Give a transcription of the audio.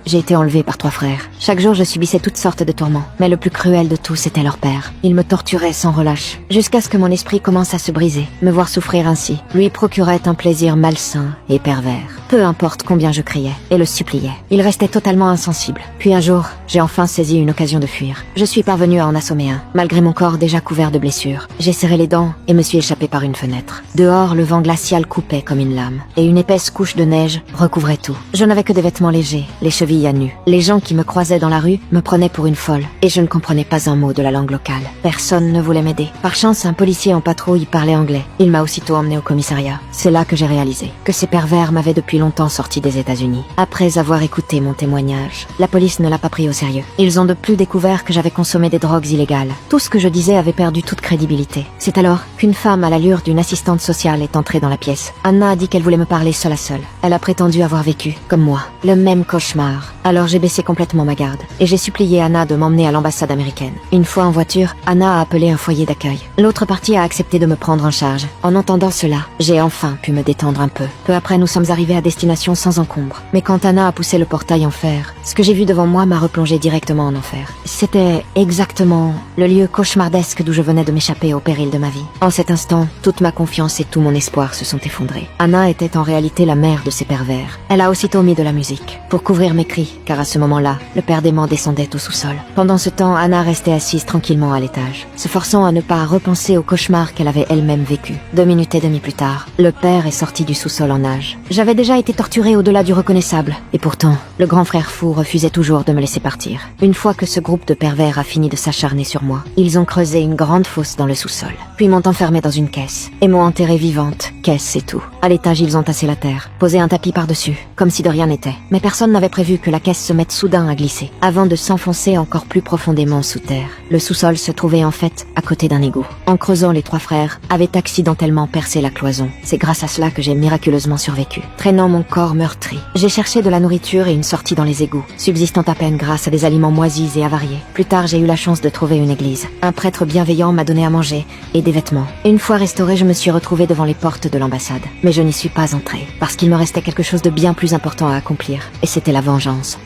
j'ai été enlevée par 3 frères. Chaque jour, je subissais toutes sortes de tourments. Mais le plus cruel de tous était leur père. Il me torturait sans relâche, jusqu'à ce que mon esprit commence à se briser. Me voir souffrir ainsi lui procurait un plaisir malsain et pervers. Peu importe combien je criais et le suppliais, il restait totalement insensible. Puis un jour, j'ai enfin saisi une occasion de fuir. Je suis parvenue à en assommer un, malgré mon corps déjà couvert de blessures. J'ai serré les dents et me suis échappée par une fenêtre. Dehors, le vent glacial coupait comme une lame, et une épaisse couche de neige recouvrait tout. Je n'avais que des vêtements légers, les chevilles à nu. Les gens qui me croisaient dans la rue me prenaient pour une folle, et je ne comprenais pas un mot de la langue locale. Personne ne voulait m'aider. Par chance, un policier en patrouille parlait anglais. Il m'a aussitôt emmené au commissariat. C'est là que j'ai réalisé que ces pervers m'avaient depuis longtemps sorti des États-Unis. Après avoir écouté mon témoignage, la police ne l'a pas pris au sérieux. Ils ont de plus découvert que j'avais consommé des drogues illégales. Tout ce que je disais avait perdu toute crédibilité. C'est alors qu'une femme à l'allure d'une assistante sociale est entrée dans la pièce. Anna a dit qu'elle voulait me parler seule à seule. Elle a prétendu avoir vécu, comme moi, le même cauchemar. Alors j'ai baissé complètement ma garde, et j'ai supplié Anna de m'emmener à l'ambassade américaine. Une fois en voiture, Anna a appelé un foyer d'accueil. L'autre partie a accepté de me prendre en charge. En entendant cela, j'ai enfin pu me détendre un peu. Peu après, nous sommes arrivés à destination sans encombre. Mais quand Anna a poussé le portail en fer, ce que j'ai vu devant moi m'a replongé directement en enfer. C'était exactement le lieu cauchemardesque d'où je venais de m'échapper au péril de ma vie. En cet instant, toute ma confiance et tout mon espoir se sont effondrés. Anna était en réalité la mère de ces pervers. Elle a aussitôt mis de la musique pour couvrir mes cris, car à ce moment-là, le père dément descendait au sous-sol. Pendant ce temps, Anna restait assise tranquillement à l'étage, se forçant à ne pas repenser au cauchemar qu'elle avait elle-même vécu. 2 minutes et demie plus tard, le père est sorti du sous-sol en nage. J'avais déjà été torturée au-delà du reconnaissable, et pourtant, le grand frère fou refusait toujours de me laisser partir. Une fois que ce groupe de pervers a fini de s'acharner sur moi, ils ont creusé une grande fosse dans le sous-sol, puis m'ont enfermée dans une caisse, et m'ont enterrée vivante. Caisse, c'est tout. À l'étage, ils ont tassé la terre, posé un tapis par-dessus, comme si de rien n'était. Mais personne n'avait prévu que la caisse se mette soudain à glisser, avant de s'enfoncer encore plus profondément sous terre. Le sous-sol se trouvait en fait à côté d'un égout. En creusant, les 3 frères avaient accidentellement percé la cloison. C'est grâce à cela que j'ai miraculeusement survécu. Traînant mon corps meurtri, j'ai cherché de la nourriture et une sortie dans les égouts, subsistant à peine grâce à des aliments moisis et avariés. Plus tard, j'ai eu la chance de trouver une église. Un prêtre bienveillant m'a donné à manger et des vêtements. Une fois restaurée, je me suis retrouvée devant les portes de l'ambassade. Mais je n'y suis pas entrée, parce qu'il me restait quelque chose de bien plus important à accomplir, et c'était la vengeance.